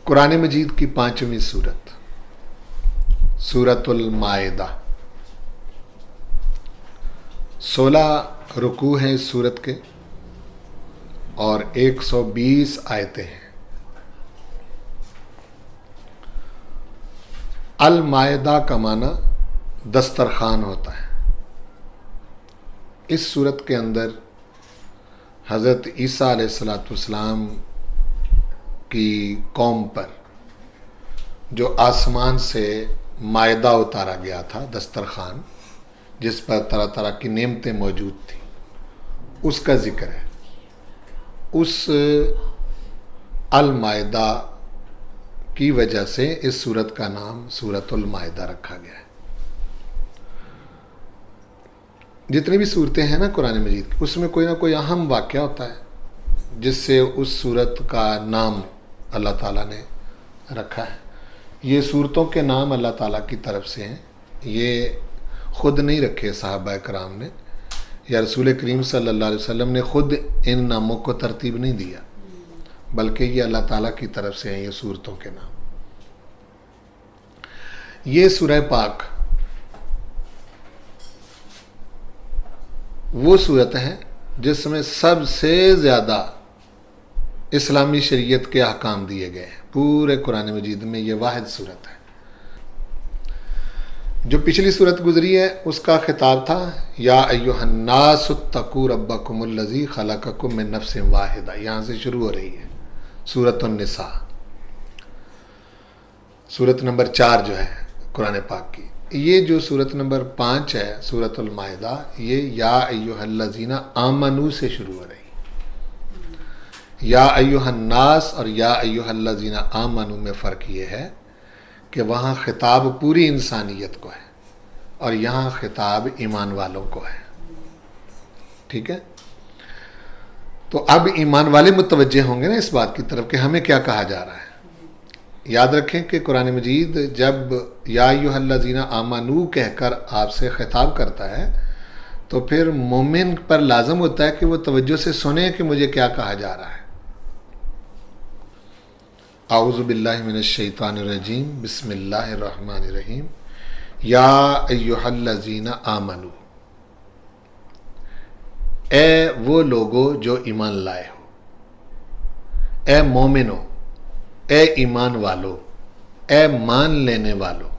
قرآن مجید کی 5ویں سورت سورۃ المائدہ، 16 رکوع ہیں اس سورت کے اور 120 آیتیں ہیں۔ المائدہ کا معنی دسترخوان ہوتا ہے۔ اس سورت کے اندر حضرت عیسیٰ علیہ السلام کی قوم پر جو آسمان سے مائدہ اتارا گیا تھا، دسترخوان جس پر طرح طرح کی نعمتیں موجود تھیں، اس کا ذکر ہے۔ اس المائدہ کی وجہ سے اس سورت کا نام سورۃ المائدہ رکھا گیا ہے۔ جتنی بھی صورتیں ہیں نا قرآن مجید کی، اس میں کوئی نہ کوئی اہم واقعہ ہوتا ہے جس سے اس سورت کا نام اللہ تعالیٰ نے رکھا ہے۔ یہ صورتوں کے نام اللہ تعالیٰ کی طرف سے ہیں، یہ خود نہیں رکھے صحابہ کرام نے یا رسول کریم صلی اللہ علیہ وسلم نے خود ان ناموں کو ترتیب نہیں دیا، بلکہ یہ اللہ تعالیٰ کی طرف سے ہیں یہ صورتوں کے نام۔ یہ سورہ پاک وہ صورت ہے جس میں سب سے زیادہ اسلامی شریعت کے احکام دیے گئے ہیں۔ پورے قرآن مجید میں یہ واحد صورت ہے۔ جو پچھلی صورت گزری ہے اس کا خطاب تھا یا ایھا الناس اتقوا ربکم الذی خلقکم من نفس واحدہ، یہاں سے شروع ہو رہی ہے سورۃ النساء، سورت نمبر 4 جو ہے قرآن پاک کی۔ یہ جو سورت نمبر 5 ہے سورۃ المائدہ، یہ یا ایھا الذین آمنوا سے شروع ہو رہی ہے۔ یا ایھا الناس اور یا ایھا الذین آمنوا میں فرق یہ ہے کہ وہاں خطاب پوری انسانیت کو ہے اور یہاں خطاب ایمان والوں کو ہے۔ ٹھیک ہے، تو اب ایمان والے متوجہ ہوں گے نا اس بات کی طرف کہ ہمیں کیا کہا جا رہا ہے۔ یاد رکھیں کہ قرآن مجید جب یا ایھا الذین آمنوا کہہ کر آپ سے خطاب کرتا ہے تو پھر مومن پر لازم ہوتا ہے کہ وہ توجہ سے سنیں کہ مجھے کیا کہا جا رہا ہے۔ اعوذ باللہ من الشیطان الرجیم، بسم اللہ الرحمن الرحیم۔ یا ایھا الذین آمنوا، اے وہ لوگو جو ایمان لائے ہو، اے مومنو، اے ایمان والو، اے مان لینے والو،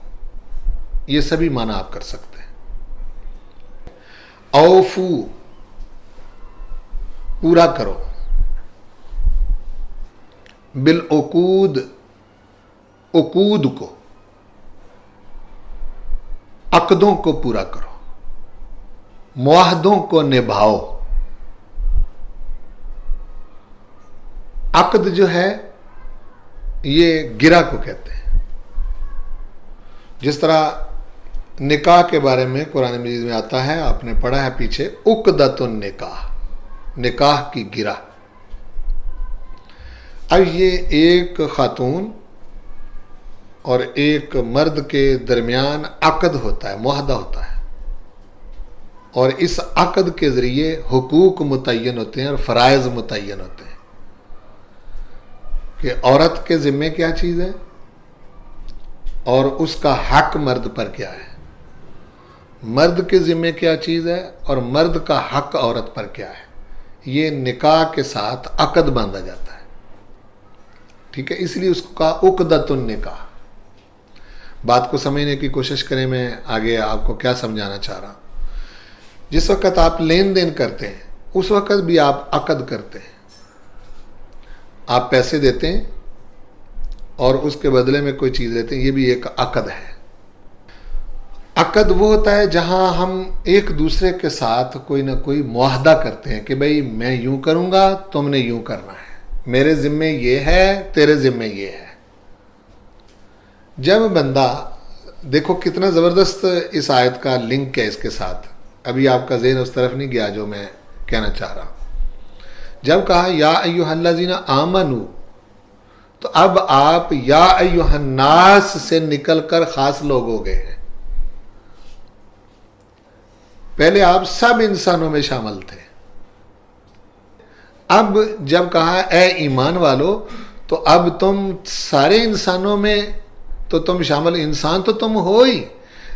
یہ سبھی معنی آپ کر سکتے ہیں۔ اوفو، پورا کرو، بالعقود، عقود کو، عقدوں کو پورا کرو، معاہدوں کو نبھاؤ۔ عقد جو ہے یہ گرہ کو کہتے ہیں۔ جس طرح نکاح کے بارے میں قرآن مجید میں آتا ہے، آپ نے پڑھا ہے پیچھے، عقدۃ النکاح، نکاح کی گرہ۔ اب یہ ایک خاتون اور ایک مرد کے درمیان عقد ہوتا ہے، معاہدہ ہوتا ہے، اور اس عقد کے ذریعے حقوق متعین ہوتے ہیں اور فرائض متعین ہوتے ہیں کہ عورت کے ذمے کیا چیز ہے اور اس کا حق مرد پر کیا ہے، مرد کے ذمے کیا چیز ہے اور مرد کا حق عورت پر کیا ہے۔ یہ نکاح کے ساتھ عقد باندھا جاتا ہے۔ ٹھیک ہے، اس لیے اس کو کہا عقدۃ النکاح۔ بات کو سمجھنے کی کوشش کریں، میں آگے آپ کو کیا سمجھانا چاہ رہا ہوں۔ جس وقت آپ لین دین کرتے ہیں اس وقت بھی آپ عقد کرتے ہیں، آپ پیسے دیتے ہیں اور اس کے بدلے میں کوئی چیز لیتے ہیں، یہ بھی ایک عقد ہے۔ عقد وہ ہوتا ہے جہاں ہم ایک دوسرے کے ساتھ کوئی نہ کوئی معاہدہ کرتے ہیں کہ بھئی میں یوں کروں گا، تم نے یوں کرنا ہے، میرے ذمے یہ ہے، تیرے ذمے یہ ہے۔ جب بندہ، دیکھو کتنا زبردست اس آیت کا لنک ہے اس کے ساتھ، ابھی آپ کا ذہن اس طرف نہیں گیا جو میں کہنا چاہ رہا ہوں۔ جب کہا یا ایھا الذین آمنوا، تو اب آپ یا ایھا الناس سے نکل کر خاص لوگ ہو گئے ہیں۔ پہلے آپ سب انسانوں میں شامل تھے، اب جب کہا اے ایمان والو، تو اب تم سارے انسانوں میں تو تم شامل، انسان تو تم ہو ہی،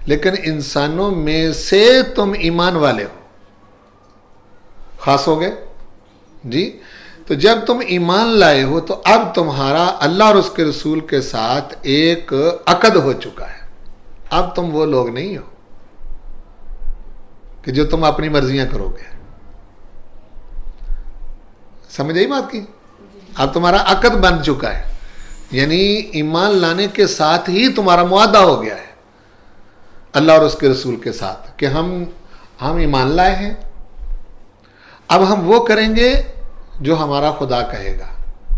لیکن انسانوں میں سے تم ایمان والے ہو، خاص ہو گئے جی. تو جب تم ایمان لائے ہو تو اب تمہارا اللہ اور اس کے رسول کے ساتھ ایک عقد ہو چکا ہے. اب تم وہ لوگ نہیں ہو کہ جو تم اپنی مرضیاں کرو گے. سمجھ آئی بات کی؟ اب تمہارا عقد بن چکا ہے، یعنی ایمان لانے کے ساتھ ہی تمہارا معاہدہ ہو گیا ہے اللہ اور اس کے رسول کے ساتھ کہ ہم ایمان لائے ہیں، اب ہم وہ کریں گے جو ہمارا خدا کہے گا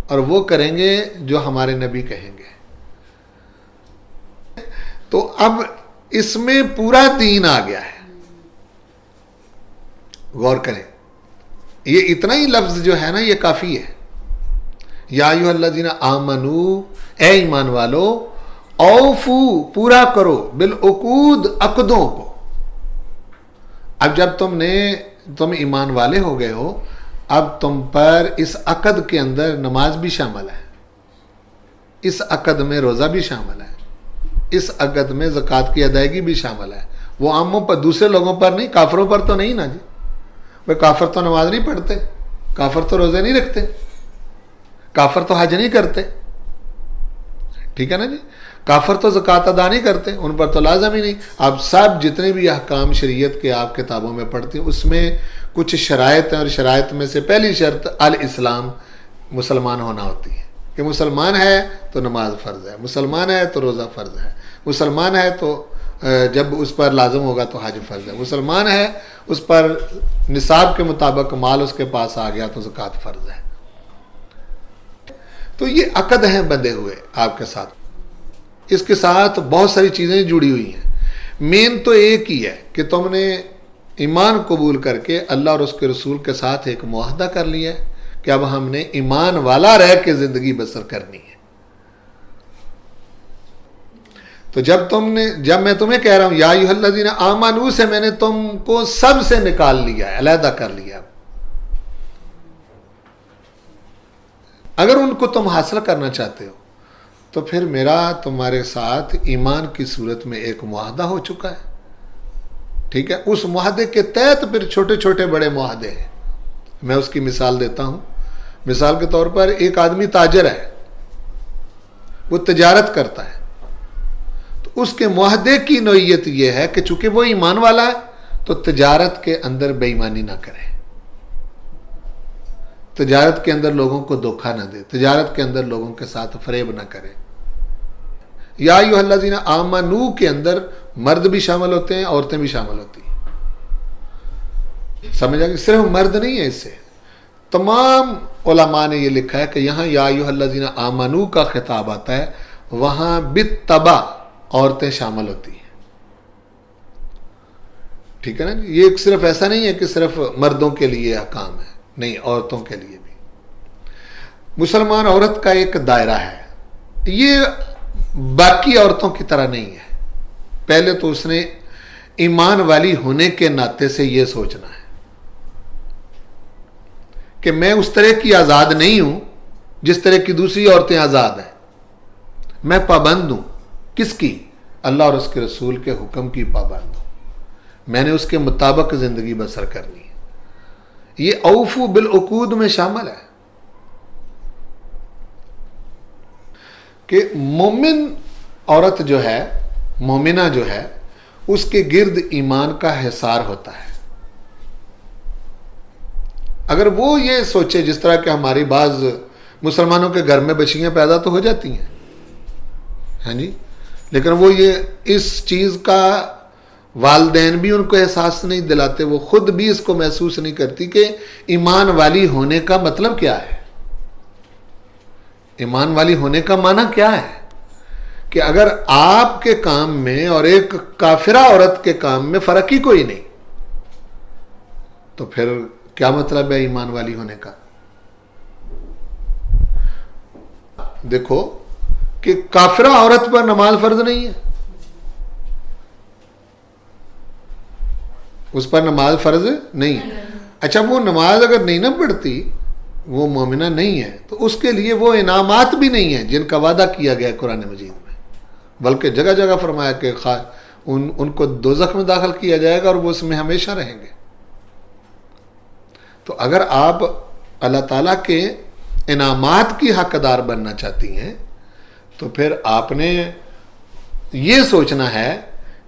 اور وہ کریں گے جو ہمارے نبی کہیں گے. تو اب اس میں پورا دین آ گیا ہے. غور کریں، یہ اتنا ہی لفظ جو ہے نا یہ کافی ہے. یا ایھا الذین آمنو، اے ایمان والو، اوفو، پورا کرو، بالعقود، عقدوں کو. اب جب تم ایمان والے ہو گئے ہو، اب تم پر اس عقد کے اندر نماز بھی شامل ہے، اس عقد میں روزہ بھی شامل ہے، اس عقد میں زکوٰۃ کی ادائیگی بھی شامل ہے. وہ عاموں پر، دوسرے لوگوں پر نہیں، کافروں پر تو نہیں نا جی. وہ کافر تو نماز نہیں پڑھتے، کافر تو روزے نہیں رکھتے، کافر تو حج نہیں کرتے، ٹھیک ہے نا جی. کافر تو زکوٰۃ ادا نہیں کرتے، ان پر تو لازم ہی نہیں. اب سب جتنے بھی احکام شریعت کے آپ کتابوں میں پڑھتے ہیں اس میں کچھ شرائط ہیں، اور شرائط میں سے پہلی شرط الاسلام، مسلمان ہونا ہوتی ہے. کہ مسلمان ہے تو نماز فرض ہے، مسلمان ہے تو روزہ فرض ہے، مسلمان ہے تو جب اس پر لازم ہوگا تو حج فرض ہے، مسلمان ہے اس پر نصاب کے مطابق مال اس کے پاس آ گیا تو زکوٰۃ فرض ہے. تو یہ عقد ہیں بندے ہوئے آپ کے ساتھ. اس کے ساتھ بہت ساری چیزیں جڑی ہوئی ہیں. مین تو ایک ہی ہے کہ تم نے ایمان قبول کر کے اللہ اور اس کے رسول کے ساتھ ایک معاہدہ کر لیا ہے کہ اب ہم نے ایمان والا رہ کے زندگی بسر کرنی ہے. تو جب میں تمہیں کہہ رہا ہوں یا ایھا الذین آمنو سے، میں نے تم کو سب سے نکال لیا ہے، علیحدہ کر لیا. اگر ان کو تم حاصل کرنا چاہتے ہو تو پھر میرا تمہارے ساتھ ایمان کی صورت میں ایک معاہدہ ہو چکا ہے، ٹھیک ہے. اس معاہدے کے تحت پھر چھوٹے چھوٹے بڑے معاہدے ہیں. میں اس کی مثال دیتا ہوں. مثال کے طور پر ایک آدمی تاجر ہے، وہ تجارت کرتا ہے، تو اس کے معاہدے کی نوعیت یہ ہے کہ چونکہ وہ ایمان والا ہے تو تجارت کے اندر بے ایمانی نہ کرے، تجارت کے اندر لوگوں کو دھوکہ نہ دے، تجارت کے اندر لوگوں کے ساتھ فریب نہ کرے. یا ایھا الذین آمنو کے اندر مرد بھی شامل ہوتے ہیں، عورتیں بھی شامل ہوتی ہیں. سمجھ آگئی؟ صرف مرد نہیں ہے، اس سے تمام علماء نے یہ لکھا ہے کہ یہاں یا ایھا الذین آمنو کا خطاب آتا ہے، وہاں بالطبع عورتیں شامل ہوتی ہیں، ٹھیک ہے نا. یہ صرف ایسا نہیں ہے کہ صرف مردوں کے لیے احکام ہے، نہیں، عورتوں کے لیے بھی. مسلمان عورت کا ایک دائرہ ہے، یہ باقی عورتوں کی طرح نہیں ہے. پہلے تو اس نے ایمان والی ہونے کے ناطے سے یہ سوچنا ہے کہ میں اس طرح کی آزاد نہیں ہوں جس طرح کی دوسری عورتیں آزاد ہیں. میں پابند ہوں، کس کی؟ اللہ اور اس کے رسول کے حکم کی پابند ہوں. میں نے اس کے مطابق زندگی بسر کرنی ہے. یہ اوفو بالعقود میں شامل ہے کہ مومن عورت جو ہے، مومنہ جو ہے، اس کے گرد ایمان کا حصار ہوتا ہے. اگر وہ یہ سوچے جس طرح کہ ہماری بعض مسلمانوں کے گھر میں بچیاں پیدا تو ہو جاتی ہیں، ہاں جی، لیکن وہ یہ اس چیز کا والدین بھی ان کو احساس نہیں دلاتے، وہ خود بھی اس کو محسوس نہیں کرتی کہ ایمان والی ہونے کا مطلب کیا ہے. ایمان والی ہونے کا معنی کیا ہے کہ اگر آپ کے کام میں اور ایک کافرہ عورت کے کام میں فرق ہی کوئی نہیں تو پھر کیا مطلب ہے ایمان والی ہونے کا؟ دیکھو کہ کافرہ عورت پر نماز فرض نہیں ہے، اس پر نماز فرض نہیں. اچھا، وہ نماز اگر نہیں نہ پڑھتی وہ مومنہ نہیں ہے تو اس کے لیے وہ انعامات بھی نہیں ہیں جن کا وعدہ کیا گیا قرآن مجید میں، بلکہ جگہ جگہ فرمایا کہ ان کو دوزخ میں داخل کیا جائے گا اور وہ اس میں ہمیشہ رہیں گے۔ تو اگر آپ اللہ تعالیٰ کے انعامات کی حقدار بننا چاہتی ہیں تو پھر آپ نے یہ سوچنا ہے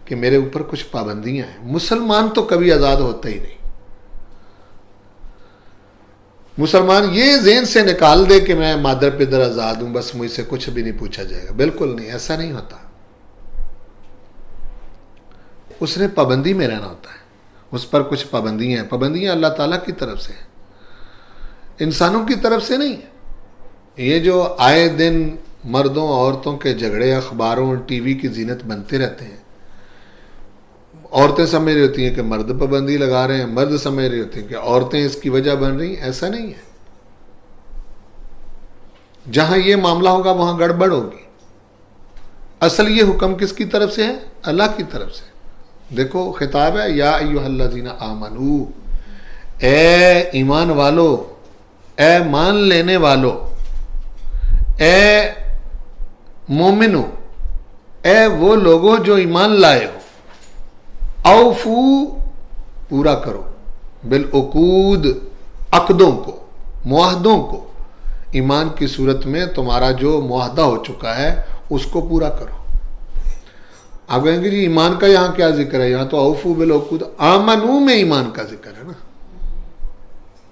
کہ میرے اوپر کچھ پابندیاں ہیں۔ مسلمان تو کبھی آزاد ہوتا ہی نہیں۔ مسلمان یہ ذہن سے نکال دے کہ میں مادر پدر آزاد ہوں، بس مجھ سے کچھ بھی نہیں پوچھا جائے گا، بالکل نہیں، ایسا نہیں ہوتا۔ اس نے پابندی میں رہنا ہوتا ہے، اس پر کچھ پابندیاں ہیں۔ پابندیاں اللہ تعالیٰ کی طرف سے ہیں، انسانوں کی طرف سے نہیں۔ یہ جو آئے دن مردوں عورتوں کے جھگڑے اخباروں ٹی وی کی زینت بنتے رہتے ہیں، عورتیں سمجھ رہی ہوتی ہیں کہ مرد پابندی لگا رہے ہیں، مرد سمجھ رہی ہوتی ہیں کہ عورتیں اس کی وجہ بن رہی ہیں، ایسا نہیں ہے۔ جہاں یہ معاملہ ہوگا وہاں گڑبڑ ہوگی۔ اصل یہ حکم کس کی طرف سے ہے؟ اللہ کی طرف سے۔ دیکھو خطاب ہے یا ایھا الذین آمنو، اے ایمان والو، اے مان لینے والو، اے مومنو، اے وہ لوگوں جو ایمان لائے ہو، اوفو پورا کرو، بالعقود عقدوں کو، معاہدوں کو، ایمان کی صورت میں تمہارا جو معاہدہ ہو چکا ہے اس کو پورا کرو۔ آپ کہیں گے جی ایمان کا یہاں کیا ذکر ہے؟ یہاں تو اوفو بالعقود، آمنو میں ایمان کا ذکر ہے نا۔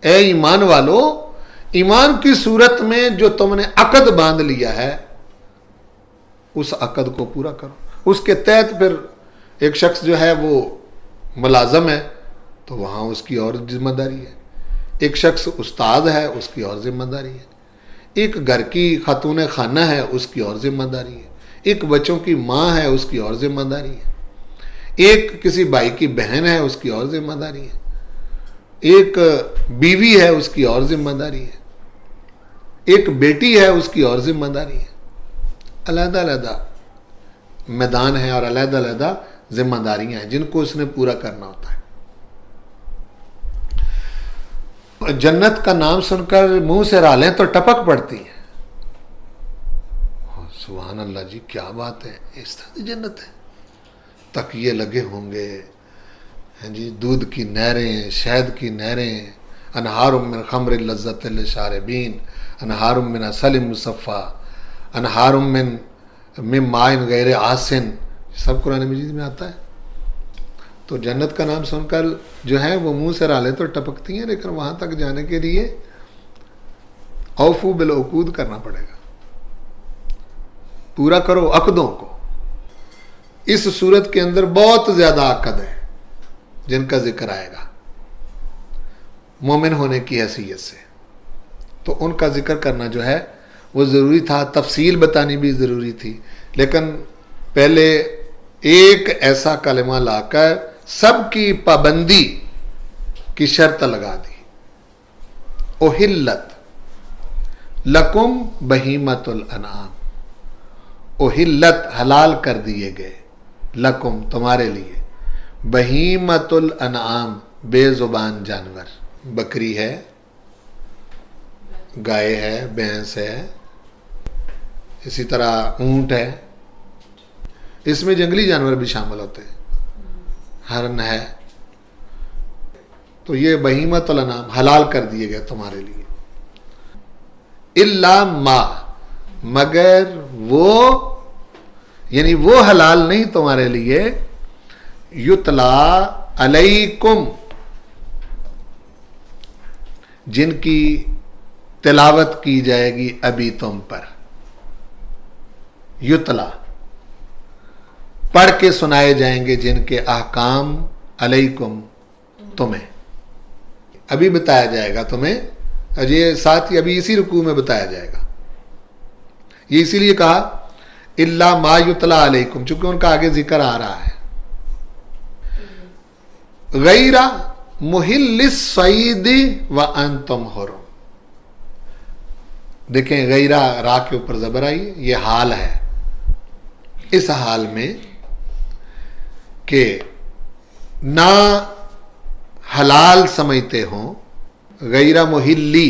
اے ایمان والو، ایمان کی صورت میں جو تم نے عقد باندھ لیا ہے اس عقد کو پورا کرو۔ اس کے تحت پھر ایک شخص جو ہے وہ ملازم ہے تو وہاں اس کی اور ذمہ داری ہے، ایک شخص استاد ہے اس کی اور ذمہ داری ہے، ایک گھر کی خاتون خانہ ہے اس کی اور ذمہ داری ہے، ایک بچوں کی ماں ہے اس کی اور ذمہ داری ہے، ایک کسی بھائی کی بہن ہے اس کی اور ذمہ داری ہے، ایک بیوی ہے اس کی اور ذمہ داری ہے، ایک بیٹی ہے اس کی اور ذمہ داری ہے۔ علیحدہ علیحدہ میدان ہے اور علیحدہ علیحدہ ذمہ داریاں ہیں جن کو اس نے پورا کرنا ہوتا ہے۔ جنت کا نام سن کر منہ سے رالیں تو ٹپک پڑتی ہیں۔ سبحان اللہ جی، کیا بات ہے، اس طرح کی جنت ہے، تکیے لگے ہوں گے، جی دودھ کی نہریں، شہد کی نہریں، انہار من خمر لذت للشاربین، انہار من عسل مصفی، انہار من ماء غیر آسن، سب قرآن مجید میں آتا ہے۔ تو جنت کا نام سن کر جو ہے وہ منہ سے رالیں تو ٹپکتی ہیں، لیکن وہاں تک جانے کے لیے اوفو بالعقود کرنا پڑے گا، پورا کرو عقدوں کو۔ اس صورت کے اندر بہت زیادہ عقد ہے جن کا ذکر آئے گا مومن ہونے کی حیثیت سے، تو ان کا ذکر کرنا جو ہے وہ ضروری تھا، تفصیل بتانی بھی ضروری تھی، لیکن پہلے ایک ایسا کلمہ لا کر سب کی پابندی کی شرط لگا دی۔ احلت لکم بہیمۃ الانعام، احلت حلال کر دیے گئے، لکم تمہارے لیے، بہیمۃ الانعام بے زبان جانور، بکری ہے، گائے ہے، بھینس ہے، اسی طرح اونٹ ہے، اس میں جنگلی جانور بھی شامل ہوتے ہیں، ہرن ہے، تو یہ بہیمۃ الانعام حلال کر دیے گئے تمہارے لیے۔ الا ما، مگر وہ، یعنی وہ حلال نہیں تمہارے لیے، یتلا علیکم، جن کی تلاوت کی جائے گی ابھی تم پر، یتلا پڑھ کے سنائے جائیں گے جن کے احکام علیکم تمہیں، ابھی بتایا جائے گا تمہیں، یہ ساتھ ہی ابھی اسی رکوع میں بتایا جائے گا۔ یہ اسی لیے کہا الا ما یتلا علیکم، چونکہ ان کا آگے ذکر آ رہا ہے۔ غیر محل الصید وانتم حرم، دیکھیں غیرہ را کے اوپر زبر آئی، یہ حال ہے، اس حال میں کہ نہ حلال سمجھتے ہوں، غیر محلی،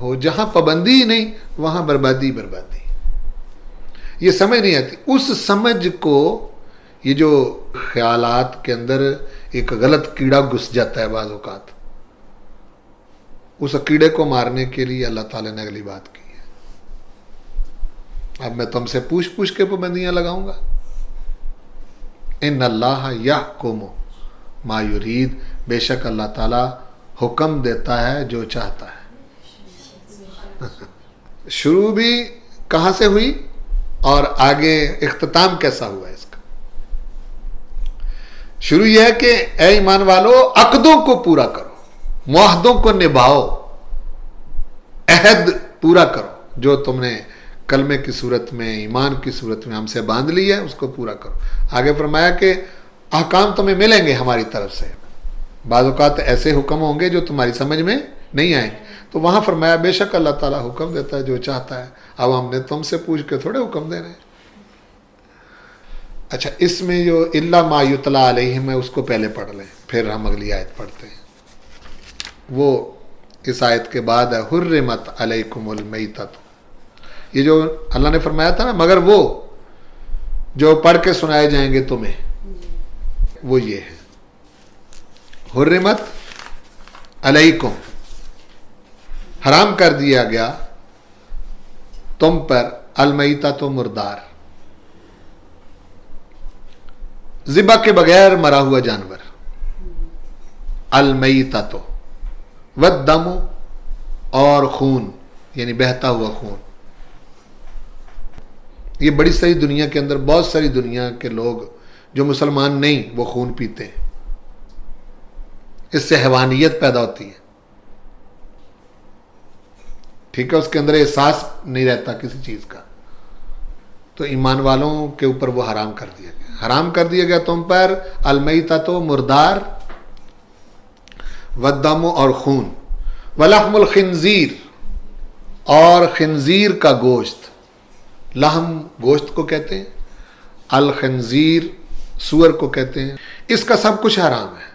ہو جہاں پابندی ہی نہیں وہاں بربادی بربادی. یہ سمجھ نہیں آتی. اس سمجھ کو یہ جو خیالات کے اندر ایک غلط کیڑا گھس جاتا ہے بعض اوقات, اس کیڑے کو مارنے کے لیے اللہ تعالیٰ نے اگلی بات کی ہے. اب میں تم سے پوچھ پوچھ کے پابندیاں لگاؤں گا. ان اللہ یحکم ما یرید, بے شک اللہ تعالیٰ حکم دیتا ہے جو چاہتا ہے. شروع بھی کہاں سے ہوئی اور آگے اختتام کیسا ہوا اس کا؟ شروع یہ ہے کہ اے ایمان والو عقدوں کو پورا کرو, معاہدوں کو نبھاؤ, عہد پورا کرو جو تم نے کلمے کی صورت میں ایمان کی صورت میں ہم سے باندھ لی ہے اس کو پورا کرو. آگے فرمایا کہ احکام تمہیں ملیں گے ہماری طرف سے. بعض اوقات ایسے حکم ہوں گے جو تمہاری سمجھ میں نہیں آئیں گے, تو وہاں فرمایا بے شک اللہ تعالیٰ حکم دیتا ہے جو چاہتا ہے. اب ہم نے تم سے پوچھ کے تھوڑے حکم دے رہے ہیں. اچھا, اس میں جو الا ما یتلا علیہم ہے اس کو پہلے پڑھ لیں, پھر ہم اگلی آیت پڑھتے ہیں. وہ اس آیت کے بعد ہے حرمت علیکم المیتۃ. یہ جو اللہ نے فرمایا تھا نا مگر وہ جو پڑھ کے سنائے جائیں گے تمہیں, وہ یہ ہے حرمت علیکم, حرام کر دیا گیا تم پر, المیتۃ مردار, ذبح کے بغیر مرا ہوا جانور, المیتۃ والدم, اور خون یعنی بہتا ہوا خون. یہ بڑی ساری دنیا کے اندر بہت ساری دنیا کے لوگ جو مسلمان نہیں وہ خون پیتے ہیں, اس سے حیوانیت پیدا ہوتی ہے. ٹھیک ہے, اس کے اندر احساس نہیں رہتا کسی چیز کا. تو ایمان والوں کے اوپر وہ حرام کر دیا گیا. حرام کر دیا گیا تم پر المیتۃ مردار, والدم اور خون, ولحم الخنزیر, اور خنزیر کا گوشت. لحم گوشت کو کہتے ہیں, الخنزیر سور کو کہتے ہیں. اس کا سب کچھ حرام ہے,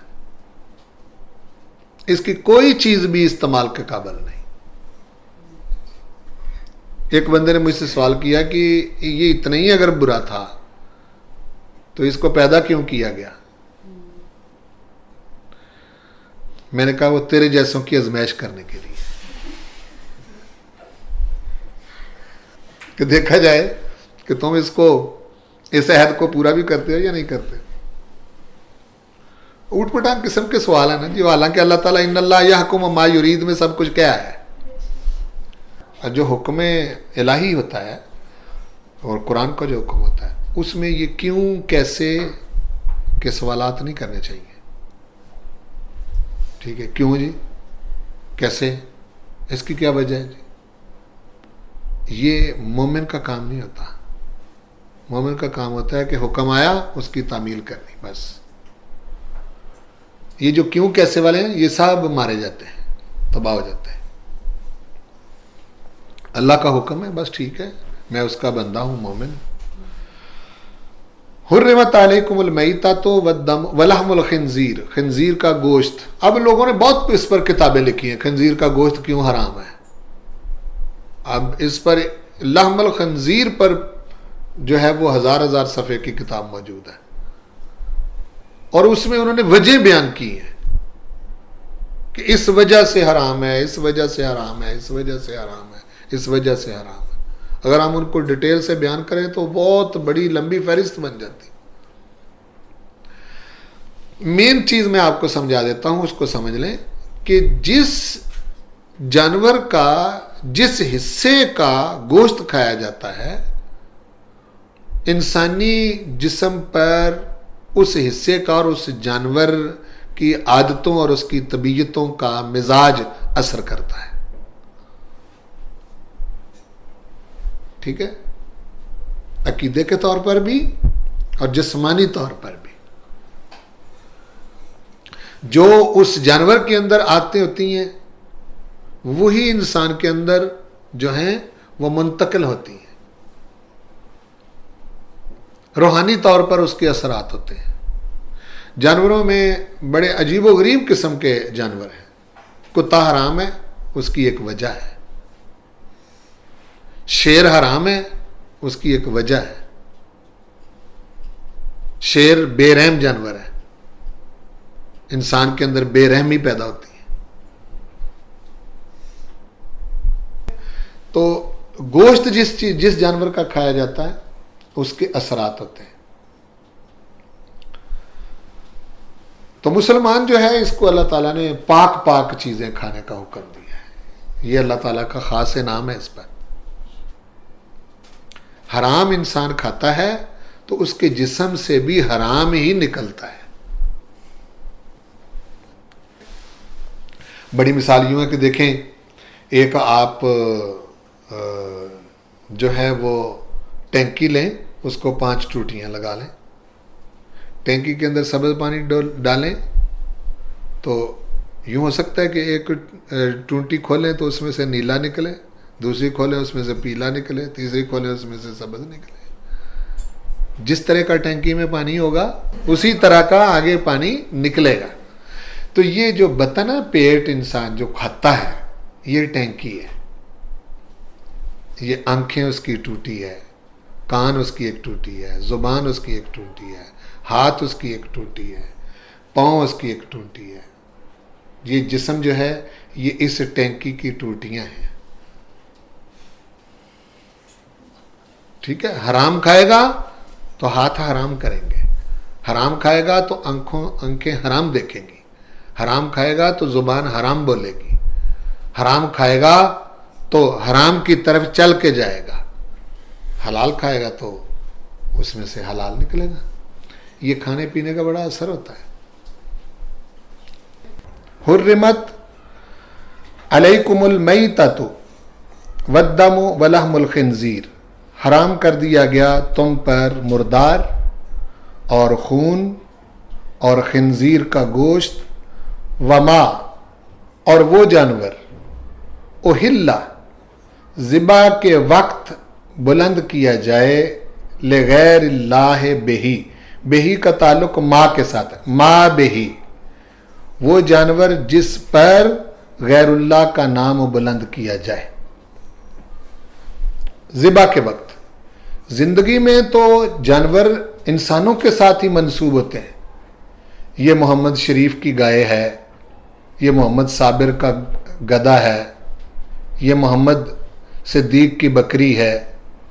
اس کی کوئی چیز بھی استعمال کے قابل نہیں. ایک بندے نے مجھ سے سوال کیا کہ یہ اتنا ہی اگر برا تھا تو اس کو پیدا کیوں کیا گیا؟ میں نے کہا وہ تیرے جیسوں کی آزمائش کرنے کے لیے, کہ دیکھا جائے کہ تم اس عہد کو پورا بھی کرتے ہو یا نہیں کرتے. اوٹ پٹانگ قسم کے سوال ہیں نا جی. حالانکہ اللہ تعالیٰ ان اللہ یحکم ما یرید میں سب کچھ کیا ہے, جو حکم الہی ہوتا ہے اور قرآن کا جو حکم ہوتا ہے اس میں یہ کیوں کیسے کے سوالات نہیں کرنے چاہیے. ٹھیک ہے, کیوں جی, کیسے, اس کی کیا وجہ ہے جی. یہ مومن کا کام نہیں ہوتا. مومن کا کام ہوتا ہے کہ حکم آیا اس کی تعمیل کرنی, بس. یہ جو کیوں کیسے والے ہیں یہ سب مارے جاتے ہیں, تباہ ہو جاتے ہیں. اللہ کا حکم ہے, بس ٹھیک ہے, میں اس کا بندہ ہوں, مومن. حرمت علیکم المیتۃ والدم ولحم الخنزیر, خنزیر کا گوشت. اب لوگوں نے بہت اس پر کتابیں لکھی ہیں, خنزیر کا گوشت کیوں حرام ہے. اب اس پر لحم الخنزیر پر جو ہے وہ ہزار صفحے کی کتاب موجود ہے, اور اس میں انہوں نے وجہ بیان کی ہیں کہ اس وجہ سے حرام ہے, اس وجہ سے حرام ہے, اس وجہ سے حرام ہے, اس وجہ سے حرام ہے. اگر ہم ان کو ڈیٹیل سے بیان کریں تو بہت بڑی لمبی فہرست بن جاتی. مین چیز میں آپ کو سمجھا دیتا ہوں, اس کو سمجھ لیں کہ جس جانور کا جس حصے کا گوشت کھایا جاتا ہے, انسانی جسم پر اس حصے کا اور اس جانور کی عادتوں اور اس کی طبیعتوں کا مزاج اثر کرتا ہے. ٹھیک ہے, عقیدے کے طور پر بھی اور جسمانی طور پر بھی. جو اس جانور کے اندر عادتیں ہوتی ہیں وہی انسان کے اندر جو ہیں وہ منتقل ہوتی ہیں. روحانی طور پر اس کے اثرات ہوتے ہیں. جانوروں میں بڑے عجیب و غریب قسم کے جانور ہیں. کتا حرام ہے, اس کی ایک وجہ ہے. شیر حرام ہے، اس کی ایک وجہ ہے. شیر بے رحم جانور ہے، انسان کے اندر بے رحمی پیدا ہوتی ہے. تو گوشت جس جانور کا کھایا جاتا ہے اس کے اثرات ہوتے ہیں. تو مسلمان جو ہے اس کو اللہ تعالیٰ نے پاک پاک چیزیں کھانے کا حکم دیا ہے. یہ اللہ تعالیٰ کا خاص انعام ہے اس پر. حرام انسان کھاتا ہے تو اس کے جسم سے بھی حرام ہی نکلتا ہے. بڑی مثال یوں ہے کہ دیکھیں، ایک آپ جو ہے وہ ٹینکی لیں، اس کو 5 ٹوٹیاں لگا لیں، ٹینکی کے اندر سبز پانی ڈالیں، تو یوں ہو سکتا ہے کہ ایک ٹونٹی کھولیں تو اس میں سے نیلا نکلے، دوسری کھولیں اس میں سے پیلا نکلے، تیسری کھولیں اس میں سے سبز نکلے. جس طرح کا ٹینکی میں پانی ہوگا اسی طرح کا آگے پانی نکلے گا. تو یہ جو بطن ہے، پیٹ انسان جو کھاتا ہے، یہ ٹینکی ہے. یہ آنکھیں اس کی ٹوٹی ہے، کان اس کی ایک ٹوٹی ہے، زبان اس کی ایک ٹوٹی ہے، ہاتھ اس کی ایک ٹوٹی ہے، پاؤں اس کی ایک ٹوٹی ہے. یہ جسم جو ہے یہ اس ٹینکی کی ٹوٹیاں ہیں. ٹھیک ہے. حرام کھائے گا تو ہاتھ حرام کریں گے، حرام کھائے گا تو آنکھیں حرام دیکھیں گی، حرام کھائے گا تو زبان حرام بولے گی، حرام کھائے گا تو حرام کی طرف چل کے جائے گا، حلال کھائے گا تو اس میں سے حلال نکلے گا. یہ کھانے پینے کا بڑا اثر ہوتا ہے. حرمت علیکم المیتۃ والدم ولحم الخنزیر، حرام کر دیا گیا تم پر مردار اور خون اور خنزیر کا گوشت، وما اور وہ جانور، اہلا ذبح کے وقت بلند کیا جائے، لغیر اللہ بہی، بہی کا تعلق ماں کے ساتھ ہے، ماں بہی، وہ جانور جس پر غیر اللہ کا نام بلند کیا جائے ذبح کے وقت. زندگی میں تو جانور انسانوں کے ساتھ ہی منسوب ہوتے ہیں. یہ محمد شریف کی گائے ہے، یہ محمد صابر کا گدھا ہے، یہ محمد صدیق کی بکری ہے،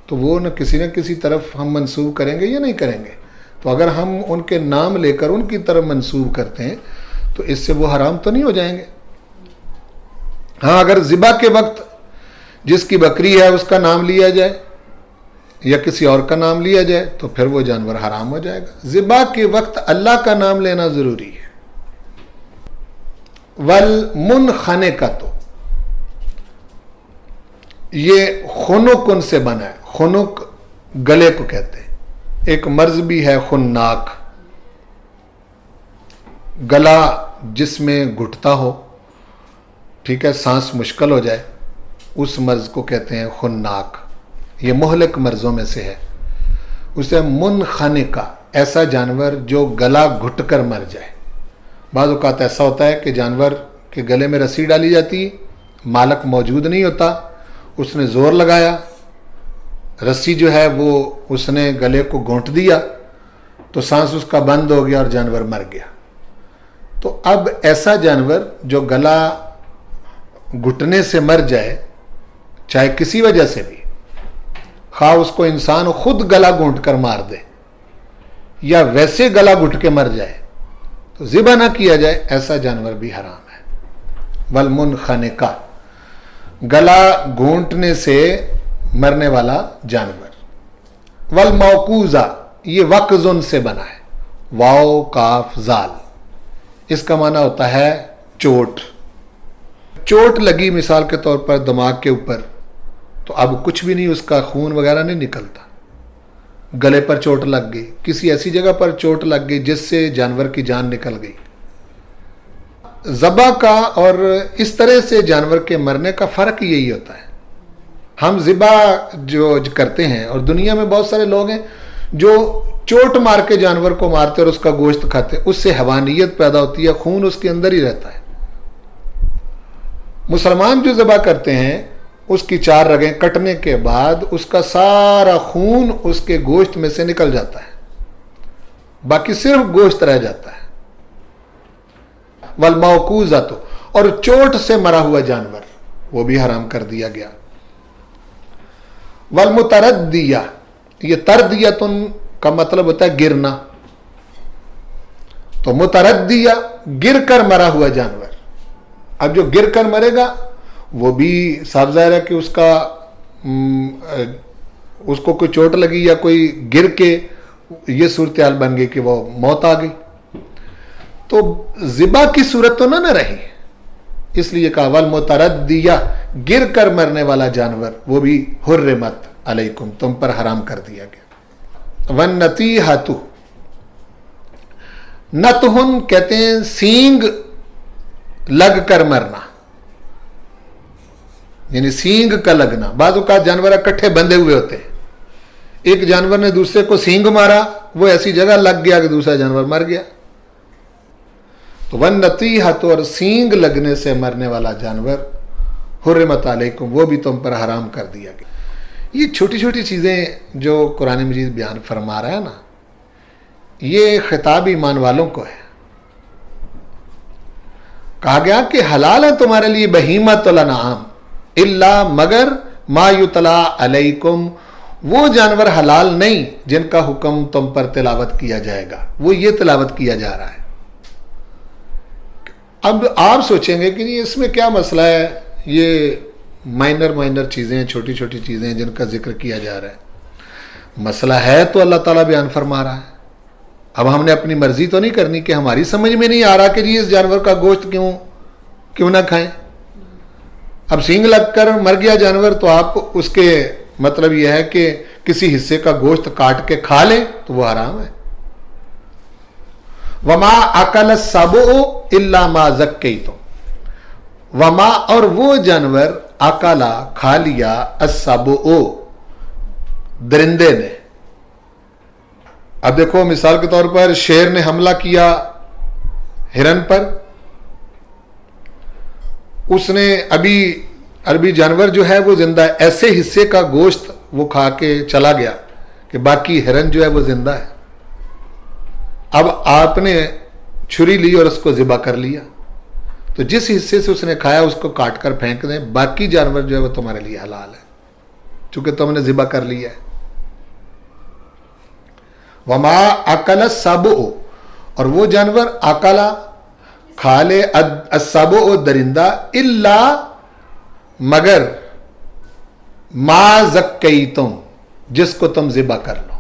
تو وہ نہ کسی طرف ہم منسوب کریں گے یا نہیں کریں گے. تو اگر ہم ان کے نام لے کر ان کی طرف منسوب کرتے ہیں تو اس سے وہ حرام تو نہیں ہو جائیں گے. ہاں، اگر ذبح کے وقت جس کی بکری ہے اس کا نام لیا جائے یا کسی اور کا نام لیا جائے تو پھر وہ جانور حرام ہو جائے گا. ذبح کے وقت اللہ کا نام لینا ضروری ہے. والمنخنقۃ، یہ خنق سے بنا ہے. خنق گلے کو کہتے ہیں. ایک مرض بھی ہے خناق، گلا جس میں گھٹتا ہو، ٹھیک ہے، سانس مشکل ہو جائے، اس مرض کو کہتے ہیں خناق. یہ مہلک مرضوں میں سے ہے. اسے منخنقہ، ایسا جانور جو گلا گھٹ کر مر جائے. بعض اوقات ایسا ہوتا ہے کہ جانور کے گلے میں رسی ڈالی جاتی، مالک موجود نہیں ہوتا، اس نے زور لگایا، رسی جو ہے وہ اس نے گلے کو گھونٹ دیا تو سانس اس کا بند ہو گیا اور جانور مر گیا. تو اب ایسا جانور جو گلا گھٹنے سے مر جائے، چاہے کسی وجہ سے بھی، خواہ اس کو انسان خود گلا گھونٹ کر مار دے یا ویسے گلا گھٹ کے مر جائے، تو ذبح نہ کیا جائے، ایسا جانور بھی حرام ہے. والمنخنقہ، گلا گھونٹنے سے مرنے والا جانور. والموقوذہ، یہ وقزن سے بنا ہے، واو کاف زال، اس کا معنی ہوتا ہے چوٹ. چوٹ لگی مثال کے طور پر دماغ کے اوپر، تو اب کچھ بھی نہیں، اس کا خون وغیرہ نہیں نکلتا. گلے پر چوٹ لگ گئی، کسی ایسی جگہ پر چوٹ لگ گئی جس سے جانور کی جان نکل گئی. ذبح کا اور اس طرح سے جانور کے مرنے کا فرق یہی ہوتا ہے. ہم ذبح جو کرتے ہیں، اور دنیا میں بہت سارے لوگ ہیں جو چوٹ مار کے جانور کو مارتے اور اس کا گوشت کھاتے، اس سے حیوانیت پیدا ہوتی ہے، خون اس کے اندر ہی رہتا ہے. مسلمان جو ذبح کرتے ہیں اس کی 4 رگیں کٹنے کے بعد اس کا سارا خون اس کے گوشت میں سے نکل جاتا ہے، باقی صرف گوشت رہ جاتا ہے. والموقوذۃ، اور چوٹ سے مرا ہوا جانور وہ بھی حرام کر دیا گیا. والمتردیہ، یہ تردیتن کا مطلب ہوتا ہے گرنا، تو متردیہ گر کر مرا ہوا جانور. اب جو گر کر مرے گا وہ بھی صاف ظاہر ہے کہ اس کو کوئی چوٹ لگی یا کوئی گر کے یہ صورتحال بن گئی کہ وہ موت آ گئی، تو ذبح کی صورت تو نہ رہی، اس لیے کہا والمتردیہ، گر کر مرنے والا جانور وہ بھی حرمت علیکم، تم پر حرام کر دیا گیا. والنتیحۃ، نتہن کہتے ہیں سینگ لگ کر مرنا، یعنی سینگ کا لگنا. بعض اوقات جانور اکٹھے بندھے ہوئے ہوتے ہیں، ایک جانور نے دوسرے کو سینگ مارا، وہ ایسی جگہ لگ گیا کہ دوسرا جانور مر گیا. تو والنتیحۃ، اور سینگ لگنے سے مرنے والا جانور حرمت علیکم، وہ بھی تم پر حرام کر دیا گیا. یہ چھوٹی چھوٹی چیزیں جو قرآن مجید بیان فرما رہا ہے نا، یہ خطاب ایمان والوں کو ہے. کہا گیا کہ حلال ہے تمہارے لیے بہیمۃ الانعام الا، مگر ما یتلا علیکم، وہ جانور حلال نہیں جن کا حکم تم پر تلاوت کیا جائے گا. وہ یہ تلاوت کیا جا رہا ہے. اب آپ سوچیں گے کہ اس میں کیا مسئلہ ہے، یہ مائنر چیزیں ہیں، چھوٹی چھوٹی چیزیں ہیں جن کا ذکر کیا جا رہا ہے. مسئلہ ہے تو اللہ تعالیٰ بیان فرما رہا ہے. اب ہم نے اپنی مرضی تو نہیں کرنی کہ ہماری سمجھ میں نہیں آ رہا کہ اس جانور کا گوشت کیوں نہ کھائیں. اب سینگ لگ کر مر گیا جانور تو آپ اس کے مطلب یہ ہے کہ کسی حصے کا گوشت کاٹ کے کھا لیں تو وہ حرام ہے. وما اکل السبع الا ما زکیتم، وما، اور وہ جانور اکلا کھا لیا، السبع درندے نے. اب دیکھو مثال کے طور پر شیر نے حملہ کیا ہرن پر، اس نے ابھی عربی جانور جو ہے وہ زندہ ہے، ایسے حصے کا گوشت وہ کھا کے چلا گیا کہ باقی ہرن جو ہے وہ زندہ ہے. اب آپ نے چھری لی اور اس کو ذبح کر لیا، تو جس حصے سے اس نے کھایا اس کو کاٹ کر پھینک دیں، باقی جانور جو ہے وہ تمہارے لیے حلال ہے چونکہ تم نے ذبح کر لیا ہے. وما اکل السبع، اور وہ جانور اکلا کھا لے، السبع درندہ، الا مگر، ما زکیتم جس کو تم ذبح کر لو.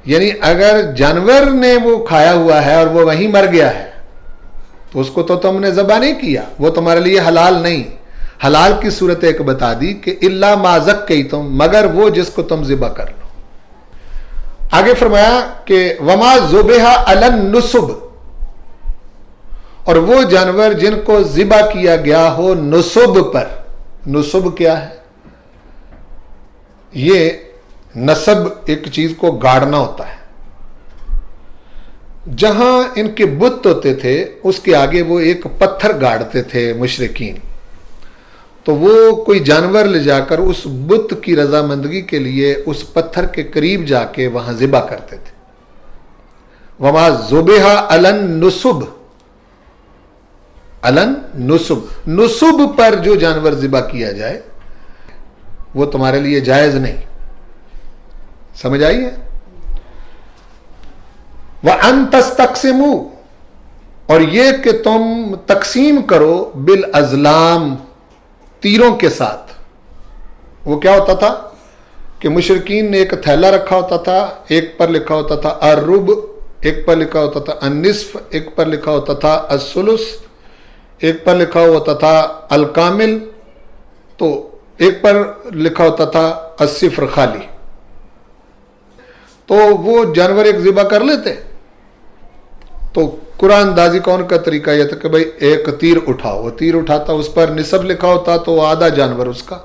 یعنی اگر جانور نے وہ کھایا ہوا ہے اور وہ وہیں مر گیا ہے تو اس کو تو تم نے ذبح نہیں کیا، وہ تمہارے لیے حلال نہیں. حلال کی صورت ایک بتا دی کہ الا ما زکیتم، مگر وہ جس کو تم ذبح کر لو. آگے فرمایا کہ وما ذبح علی النصب، اور وہ جانور جن کو ذبح کیا گیا ہو نصب پر. نصب کیا ہے؟ یہ نصب ایک چیز کو گاڑنا ہوتا ہے. جہاں ان کے بت ہوتے تھے اس کے آگے وہ ایک پتھر گاڑتے تھے مشرکین، تو وہ کوئی جانور لے جا کر اس بت کی رضامندگی کے لیے اس پتھر کے قریب جا کے وہاں ذبح کرتے تھے. وما ذبح علی النصب، علن نصب، نصب پر جو جانور ذبح کیا جائے وہ تمہارے لیے جائز نہیں. سمجھ آئی ہے؟ وَأَن تَسْتَقْسِمُوا، اور یہ کہ تم تقسیم کرو، بالازلام، تیروں کے ساتھ. وہ کیا ہوتا تھا کہ مشرکین نے ایک تھیلا رکھا ہوتا تھا، ایک پر لکھا ہوتا تھا الرب، ایک پر لکھا ہوتا تھا النصف، ایک پر لکھا ہوتا تھا الثلث، ایک پر لکھا ہوتا تھا الکامل، تو ایک پر لکھا ہوتا تھا الصفر خالی. تو وہ جانور ایک ذبح کر لیتے. تو قرآن اندازی کون کا طریقہ یہ تھا کہ بھائی ایک تیر اٹھاؤ، وہ تیر اٹھاتا، اس پر نصب لکھا ہوتا تو آدھا جانور اس کا،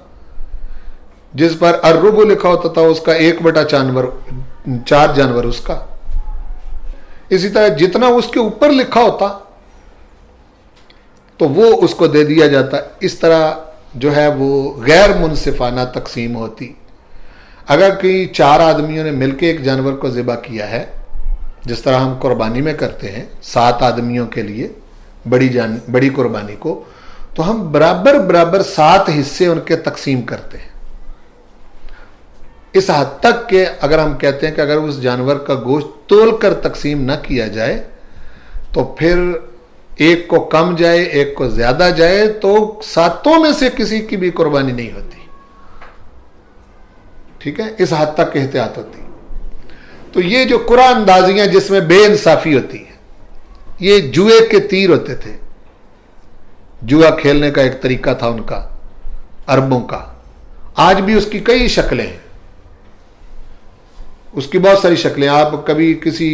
جس پر الرب لکھا ہوتا تھا اس کا 1/4 جانور اس کا. اسی طرح جتنا اس کے اوپر لکھا ہوتا تو وہ اس کو دے دیا جاتا. اس طرح جو ہے وہ غیر منصفانہ تقسیم ہوتی. اگر کئی 4 آدمیوں نے مل کے ایک جانور کو ذبح کیا ہے، جس طرح ہم قربانی میں کرتے ہیں 7 آدمیوں کے لیے بڑی قربانی کو، تو ہم برابر 7 حصے ان کے تقسیم کرتے ہیں. اس حد تک کہ اگر ہم کہتے ہیں کہ اگر اس جانور کا گوشت تول کر تقسیم نہ کیا جائے تو پھر ایک کو کم جائے ایک کو زیادہ جائے تو 7 میں سے کسی کی بھی قربانی نہیں ہوتی. ٹھیک ہے، اس حد تک احتیاط ہوتی. تو یہ جو قرآن اندازیاں جس میں بے انصافی ہوتی ہے، یہ جوئے کے تیر ہوتے تھے. جوا کھیلنے کا ایک طریقہ تھا ان کا، عربوں کا. آج بھی اس کی کئی شکلیں ہیں، اس کی بہت ساری شکلیں. آپ کبھی کسی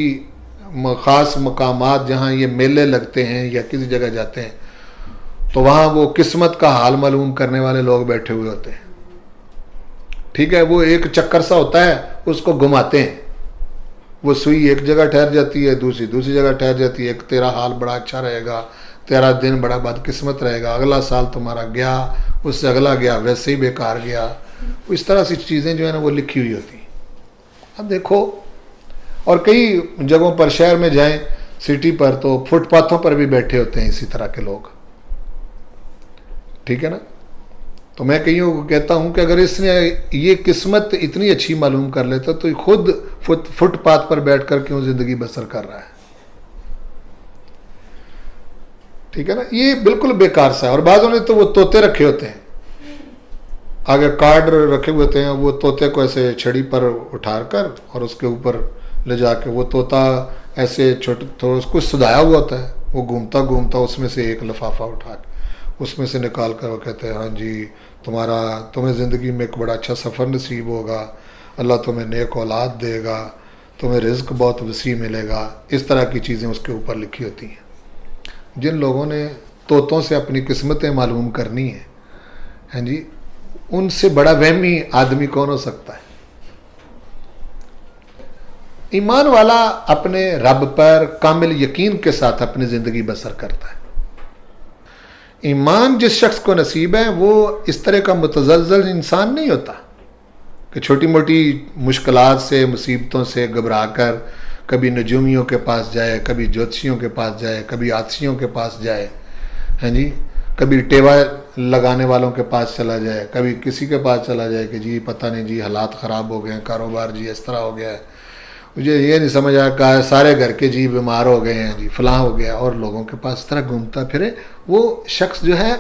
خاص مقامات جہاں یہ میلے لگتے ہیں یا کسی جگہ جاتے ہیں تو وہاں وہ قسمت کا حال معلوم کرنے والے لوگ بیٹھے ہوئے ہوتے ہیں. ٹھیک ہے، وہ ایک چکر سا ہوتا ہے، اس کو گھماتے ہیں. وہ سوئی ایک جگہ ٹھہر جاتی ہے، دوسری جگہ ٹھہر جاتی ہے. ایک تیرا حال بڑا اچھا رہے گا، تیرا دن بڑا بدقسمت رہے گا، اگلا سال تمہارا گیا، اس سے اگلا گیا، ویسے ہی بیکار گیا. اس طرح سی چیزیں جو ہے نا وہ لکھی ہوئی ہوتی ہیں. اب دیکھو، اور کئی جگہوں پر شہر میں جائیں سٹی پر تو فٹ پاتھوں پر بھی بیٹھے ہوتے ہیں اسی طرح کے لوگ. ٹھیک ہے نا. تو میں کئیوں کو کہتا ہوں کہ اگر اس نے یہ قسمت اتنی اچھی معلوم کر لیتا تو خود فٹ پاتھ پر بیٹھ کر کیوں زندگی بسر کر رہا ہے. ٹھیک ہے نا، یہ بالکل بیکار سا ہے. اور بعضوں نے تو وہ طوطے رکھے ہوتے ہیں، آگے کارڈ رکھے ہوئے ہوتے ہیں، وہ طوطے کو ایسے چھڑی پر اٹھا کر اور اس کے اوپر لے جا کے وہ طوطا ایسے چھوٹے اس کو سدایا ہوا ہوتا ہے، وہ گھومتا اس میں سے ایک لفافہ اٹھا کے اس میں سے نکال کر وہ کہتے ہیں ہاں جی تمہیں زندگی میں ایک بڑا اچھا سفر نصیب ہوگا، اللہ تمہیں نیک اولاد دے گا، تمہیں رزق بہت وسیع ملے گا. اس طرح کی چیزیں اس کے اوپر لکھی ہوتی ہیں. جن لوگوں نے طوطوں سے اپنی قسمتیں معلوم کرنی ہیں، ہاں جی، ان سے بڑا وہمی آدمی کون ہو سکتا ہے. ایمان والا اپنے رب پر کامل یقین کے ساتھ اپنی زندگی بسر کرتا ہے. ایمان جس شخص کو نصیب ہے وہ اس طرح کا متزلزل انسان نہیں ہوتا کہ چھوٹی موٹی مشکلات سے مصیبتوں سے گھبرا کر کبھی نجومیوں کے پاس جائے، کبھی جوتشیوں کے پاس جائے، کبھی آتشیوں کے پاس جائے، ہاں جی، کبھی ٹیوا لگانے والوں کے پاس چلا جائے، کبھی کسی کے پاس چلا جائے کہ جی پتہ نہیں جی حالات خراب ہو گئے ہیں، کاروبار جی اس طرح ہو گیا ہے، مجھے یہ نہیں سمجھ آیا کہ سارے گھر کے جی بیمار ہو گئے ہیں جی فلاں ہو گیا، اور لوگوں کے پاس اس طرح گھومتا پھرے. وہ شخص جو ہے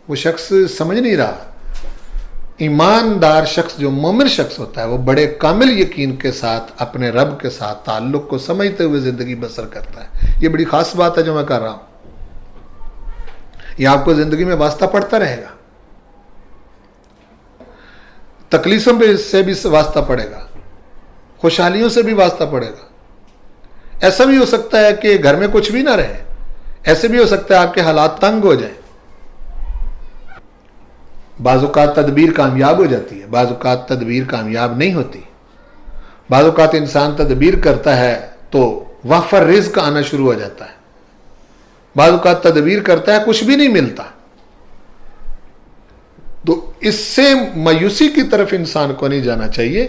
وہ شخص سمجھ نہیں رہا. ایماندار شخص جو مومن شخص ہوتا ہے وہ بڑے کامل یقین کے ساتھ اپنے رب کے ساتھ تعلق کو سمجھتے ہوئے زندگی بسر کرتا ہے. یہ بڑی خاص بات ہے جو میں کر رہا ہوں. یہ آپ کو زندگی میں واسطہ پڑتا رہے گا، تکلیفوں سے بھی واسطہ پڑے گا، خوشحالیوں سے بھی واسطہ پڑے گا. ایسا بھی ہو سکتا ہے کہ گھر میں کچھ بھی نہ رہے، ایسے بھی ہو سکتا ہے آپ کے حالات تنگ ہو جائیں. بعض اوقات تدبیر کامیاب ہو جاتی ہے، بعض اوقات تدبیر کامیاب نہیں ہوتی. بعض اوقات انسان تدبیر کرتا ہے تو وافر رزق آنا شروع ہو جاتا ہے، بعض اوقات تدبیر کرتا ہے کچھ بھی نہیں ملتا. تو اس سے مایوسی کی طرف انسان کو نہیں جانا چاہیے.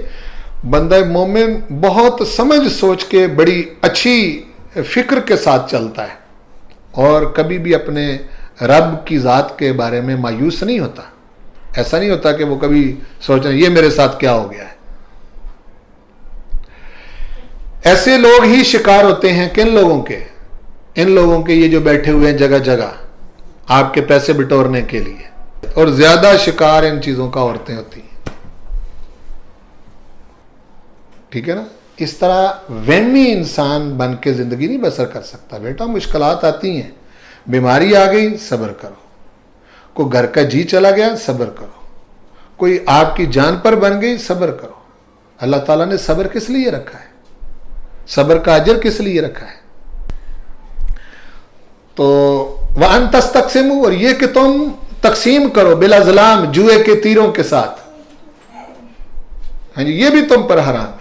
بندہ مومن بہت سمجھ سوچ کے بڑی اچھی فکر کے ساتھ چلتا ہے اور کبھی بھی اپنے رب کی ذات کے بارے میں مایوس نہیں ہوتا. ایسا نہیں ہوتا کہ وہ کبھی سوچیں یہ میرے ساتھ کیا ہو گیا ہے. ایسے لوگ ہی شکار ہوتے ہیں کن لوگوں کے؟ ان لوگوں کے یہ جو بیٹھے ہوئے ہیں جگہ جگہ آپ کے پیسے بٹورنے کے لیے، اور زیادہ شکار ان چیزوں کا عورتیں ہوتی ہیں. ٹھیک ہے نا. اس طرح وہمی انسان بن کے زندگی نہیں بسر کر سکتا. بیٹا مشکلات آتی ہیں، بیماری آ گئی صبر کرو، کوئی گھر کا جی چلا گیا صبر کرو، کوئی آپ کی جان پر بن گئی صبر کرو. اللہ تعالیٰ نے صبر کس لیے رکھا ہے؟ صبر کا اجر کس لیے رکھا ہے؟ تو وَأَن تَسْتَقْسِمُوا، اور یہ کہ تم تقسیم کرو بِالْأَزْلَامِ، جوئے کے تیروں کے ساتھ. ہاں جی، یہ بھی تم پر حرام ہے.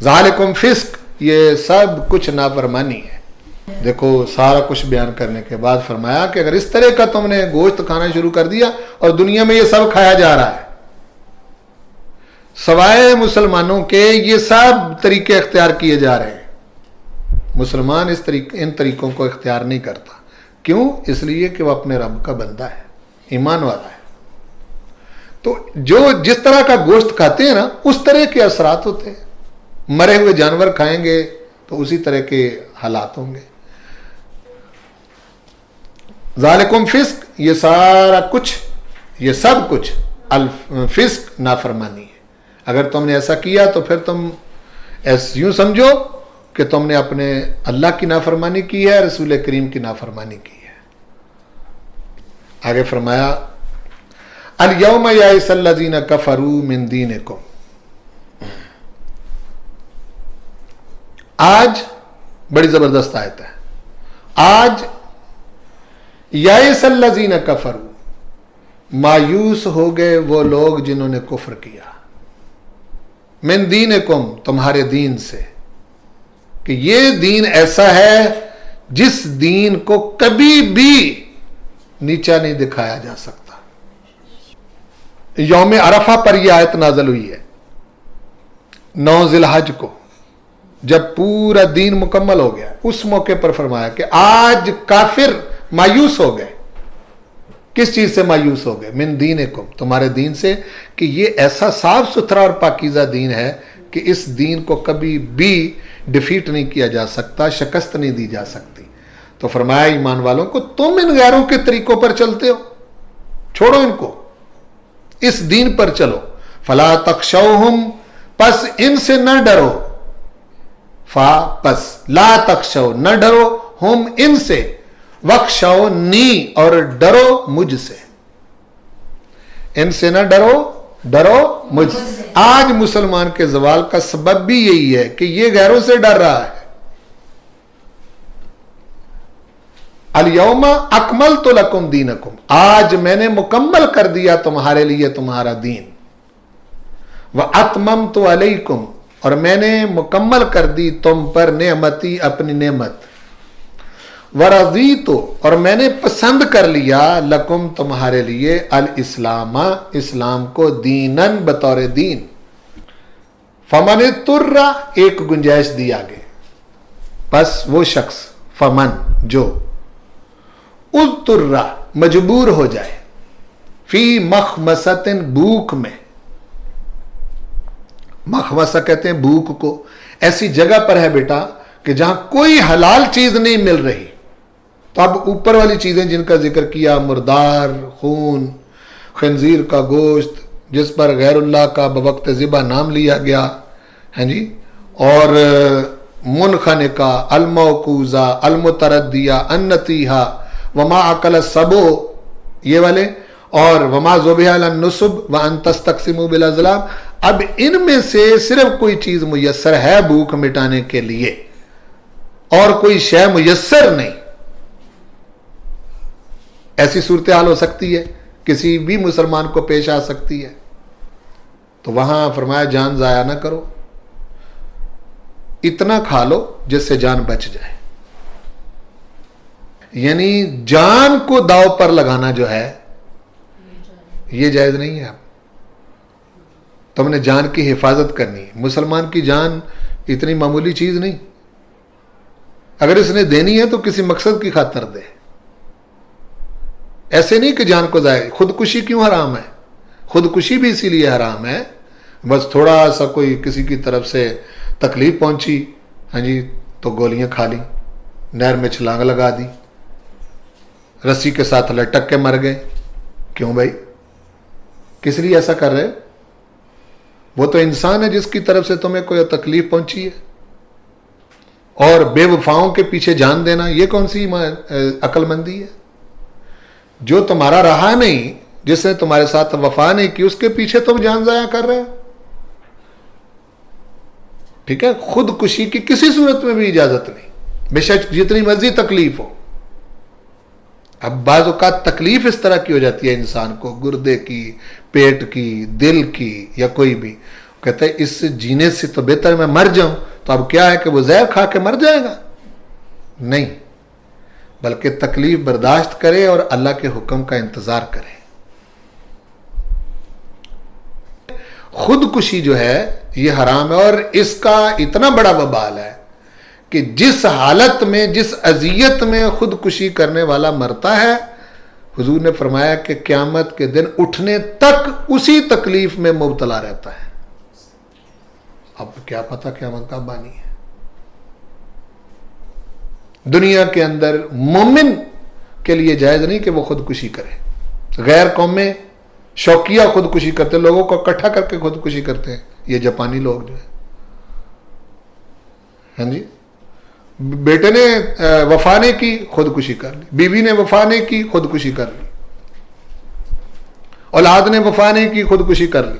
ذالکم فسق، یہ سب کچھ نافرمانی ہے. دیکھو سارا کچھ بیان کرنے کے بعد فرمایا کہ اگر اس طرح کا تم نے گوشت کھانا شروع کر دیا اور دنیا میں یہ سب کھایا جا رہا ہے سوائے مسلمانوں کے, یہ سب طریقے اختیار کیے جا رہے ہیں, مسلمان ان طریقوں کو اختیار نہیں کرتا. کیوں؟ اس لیے کہ وہ اپنے رب کا بندہ ہے, ایمان والا ہے. تو جو جس طرح کا گوشت کھاتے ہیں نا اس طرح کے اثرات ہوتے ہیں. مرے ہوئے جانور کھائیں گے تو اسی طرح کے حالات ہوں گے. ذالکم فسق, یہ سارا کچھ, یہ سب کچھ الفسق نافرمانی ہے. اگر تم نے ایسا کیا تو پھر تم یوں سمجھو کہ تم نے اپنے اللہ کی نافرمانی کی ہے, رسول کریم کی نافرمانی کی ہے. آگے فرمایا الیوم یئس الذین کفروا من دینکم, آج بڑی زبردست آیت ہے. آج یئس الذین کفروا, مایوس ہو گئے وہ لوگ جنہوں نے کفر کیا, من دینکم, تمہارے دین سے, کہ یہ دین ایسا ہے جس دین کو کبھی بھی نیچا نہیں دکھایا جا سکتا. یوم عرفہ پر یہ آیت نازل ہوئی ہے 9 ذی الحج کو, جب پورا دین مکمل ہو گیا. اس موقع پر فرمایا کہ آج کافر مایوس ہو گئے. کس چیز سے مایوس ہو گئے؟ من دینکم, تمہارے دین سے, کہ یہ ایسا صاف ستھرا اور پاکیزہ دین ہے کہ اس دین کو کبھی بھی ڈیفیٹ نہیں کیا جا سکتا, شکست نہیں دی جا سکتی. تو فرمایا ایمان والوں کو تم ان غیروں کے طریقوں پر چلتے ہو, چھوڑو ان کو, اس دین پر چلو. فلا تخشوہم, پس ان سے نہ ڈرو. پس لا تخشو, نہ ڈرو, ہم ان سے, وخشو نی, اور ڈرو مجھ سے. ان سے نہ ڈرو, ڈرو مجھ سے. آج مسلمان کے زوال کا سبب بھی یہی ہے کہ یہ غیروں سے ڈر رہا ہے. الیوم اکملت لکم دینکم, آج میں نے مکمل کر دیا تمہارے لیے تمہارا دین. واتممت علیکم, اور میں نے مکمل کر دی تم پر نعمتی, اپنی نعمت. ورضیت, اور میں نے پسند کر لیا, لکم, تمہارے لیے, الاسلام, اسلام کو, دینن, بطور دین. فمن اضطر, ایک گنجائش دی آگے, پس وہ شخص, فمن, جو, اضطر, مجبور ہو جائے, فی مخمصۃ, بھوک میں. مخمصہ کہتے ہیں بھوک کو, ایسی جگہ پر ہے بیٹا کہ جہاں کوئی حلال چیز نہیں مل رہی. تو اب اوپر والی چیزیں جن کا ذکر کیا, مردار, خون, خنزیر کا گوشت, جس پر غیر اللہ کا بوقت ذبح نام لیا گیا, ہیں جی, اور منخنقہ, الموقوذہ, المتردیہ, النطیحہ, وما اکل السبع, یہ والے, اور وما ذبح علی النصب وان تستقسموا بالازلام. اب ان میں سے صرف کوئی چیز میسر ہے بھوک مٹانے کے لیے, اور کوئی شے میسر نہیں. ایسی صورتحال ہو سکتی ہے, کسی بھی مسلمان کو پیش آ سکتی ہے. تو وہاں فرمایا جان ضائع نہ کرو, اتنا کھا لو جس سے جان بچ جائے. یعنی جان کو داؤ پر لگانا جو ہے یہ جائز نہیں ہے. تم نے جان کی حفاظت کرنی. مسلمان کی جان اتنی معمولی چیز نہیں, اگر اس نے دینی ہے تو کسی مقصد کی خاطر دے. ایسے نہیں کہ جان کو ضائع. خودکشی کیوں حرام ہے؟ خودکشی بھی اسی لیے حرام ہے, بس تھوڑا سا کوئی کسی کی طرف سے تکلیف پہنچی, ہاں جی, تو گولیاں کھا لی, نہر میں چھلانگ لگا دی, رسی کے ساتھ لٹک کے مر گئے. کیوں بھائی, کس لیے ایسا کر رہے؟ وہ تو انسان ہے جس کی طرف سے تمہیں کوئی تکلیف پہنچی ہے. اور بے وفاؤں کے پیچھے جان دینا, یہ کون سی عقل مندی ہے؟ جو تمہارا رہا نہیں, جس نے تمہارے ساتھ وفا نہیں کی, اس کے پیچھے تم جان ضائع کر رہے ہو. ٹھیک ہے, خودکشی کی کسی صورت میں بھی اجازت نہیں, بے شک جتنی مرضی تکلیف ہو. اب بعض اوقات تکلیف اس طرح کی ہو جاتی ہے انسان کو, گردے کی, پیٹ کی, دل کی, یا کوئی بھی, کہتا ہے اس جینے سے تو بہتر میں مر جاؤں. تو اب کیا ہے کہ وہ زہر کھا کے مر جائے گا؟ نہیں, بلکہ تکلیف برداشت کرے اور اللہ کے حکم کا انتظار کرے. خودکشی جو ہے یہ حرام ہے، اور اس کا اتنا بڑا وبال ہے کہ جس حالت میں، جس اذیت میں خودکشی کرنے والا مرتا ہے، حضور نے فرمایا کہ قیامت کے دن اٹھنے تک اسی تکلیف میں مبتلا رہتا ہے. اب کیا پتہ قیامت کب آنی ہے. دنیا کے اندر مومن کے لیے جائز نہیں کہ وہ خودکشی کرے. غیر قومیں شوقیہ خودکشی کرتے، لوگوں کو اکٹھا کر کے خودکشی کرتے ہیں. یہ جاپانی لوگ جو ہیں، ہاں جی، بیٹے نے وفا نے کی خودکشی کر لی، بیوی نے وفا نے کی خودکشی کر لی، اولاد نے وفا نے کی خودکشی کر لی،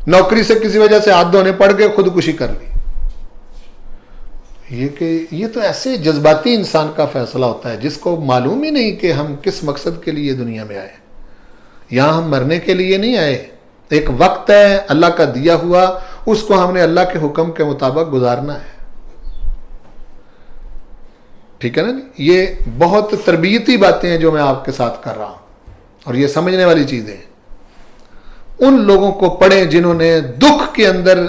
نوکری سے کسی وجہ سے ہاتھ دھونے پڑ گئے خودکشی کر لی. یہ تو ایسے جذباتی انسان کا فیصلہ ہوتا ہے جس کو معلوم ہی نہیں کہ ہم کس مقصد کے لیے دنیا میں آئے. یہاں ہم مرنے کے لیے نہیں آئے. ایک وقت ہے اللہ کا دیا ہوا، اس کو ہم نے اللہ کے حکم کے مطابق گزارنا ہے. ٹھیک ہے نا جی. یہ بہت تربیتی باتیں ہیں جو میں آپ کے ساتھ کر رہا ہوں، اور یہ سمجھنے والی چیزیں ہیں. ان لوگوں کو پڑھیں جنہوں نے دکھ کے اندر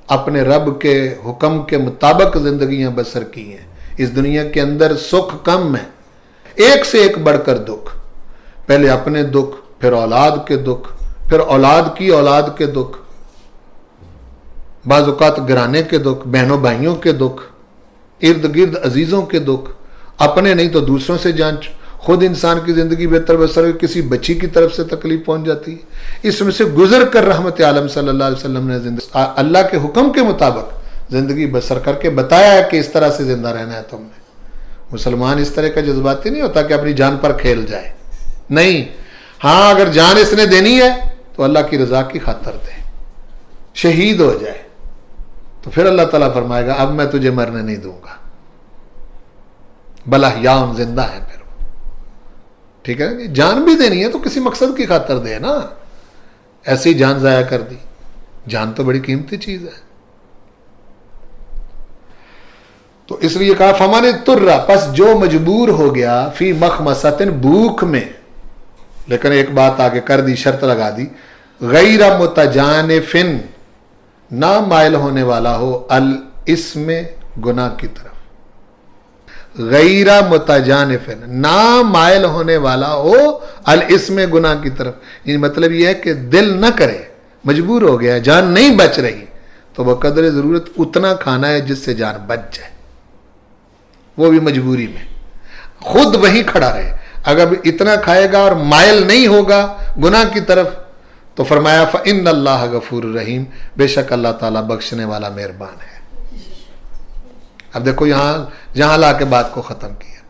اپنے رب کے حکم کے مطابق زندگیاں بسر کی ہیں. اس دنیا کے اندر سکھ کم ہے، ایک سے ایک بڑھ کر دکھ. پہلے اپنے دکھ، پھر اولاد کے دکھ، پھر اولاد کی اولاد کے دکھ، بعض اوقات گھرانے کے دکھ، بہنوں بھائیوں کے دکھ، ارد گرد عزیزوں کے دکھ، اپنے نہیں تو دوسروں سے جانچ. خود انسان کی زندگی بہتر بسر ہوئی، کسی بچی کی طرف سے تکلیف پہنچ جاتی ہے. اس میں سے گزر کر رحمت عالم صلی اللہ علیہ وسلم نے اللہ کے حکم کے مطابق زندگی بسر کر کے بتایا ہے کہ اس طرح سے زندہ رہنا ہے تم نے. مسلمان اس طرح کا جذباتی نہیں ہوتا کہ اپنی جان پر کھیل جائے. نہیں، ہاں اگر جان اس نے دینی ہے تو اللہ کی رضا کی خاطر دے، شہید ہو جائے تو پھر اللہ تعالیٰ فرمائے گا اب میں تجھے مرنے نہیں دوں گا. بلا یاؤن زندہ ہے پھر. ٹھیک ہے نا. جان بھی دینی ہے تو کسی مقصد کی خاطر دے نا. ایسی جان ضائع کر دی. جان تو بڑی قیمتی چیز ہے. تو اس لیے کہا فمن اضطر، پس جو مجبور ہو گیا، فی مخمصۃ، بھوک میں. لیکن ایک بات آگے کر دی، شرط لگا دی، غیر متجانف، نہ مائل ہونے والا ہو الاسم، گناہ کی طرف. غیر متجانف، نہ مائل ہونے والا ہو الاسم، گناہ کی طرف. یعنی مطلب یہ ہے کہ دل نہ کرے، مجبور ہو گیا، جان نہیں بچ رہی تو بقدر ضرورت اتنا کھانا ہے جس سے جان بچ جائے، وہ بھی مجبوری میں. خود وہیں کھڑا رہے. اگر اتنا کھائے گا اور مائل نہیں ہوگا گناہ کی طرف تو فرمایا فإن اللہ غفور رحیم، بے شک اللہ تعالیٰ بخشنے والا مہربان ہے. اب دیکھو یہاں جہاں لا کے بات کو ختم کیا.